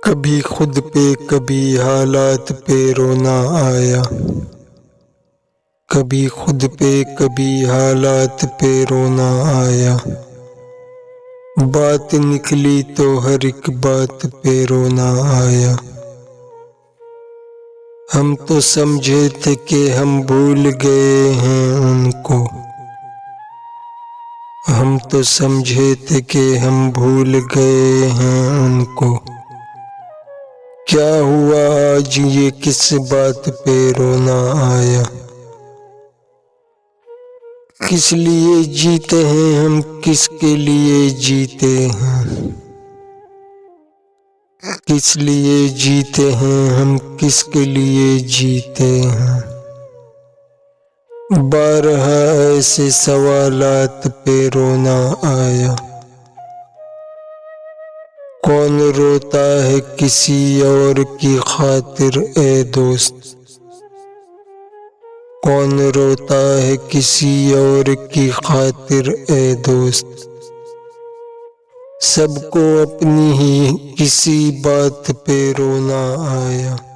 कभी खुद पे कभी हालात पे रोना आया। कभी खुद पे कभी हालात पे रोना आया। बात निकली तो हर एक बात पे रोना आया। हम तो समझे थे कि हम भूल गए हैं उनको। हम तो समझे थे कि हम भूल गए हैं उनको। क्या हुआ आज ये किस बात पे रोना आया। किस लिए जीते हैं हम, किसके लिए जीते हैं। किस लिए जीते हैं हम, किसके लिए जीते हैं। बारह ऐसे सवालात पे रोना आया। कौन रोता है किसी और की खातिर ए दोस्त। कौन रोता है किसी और की खातिर ए दोस्त। सबको अपनी ही किसी बात पे रोना आया।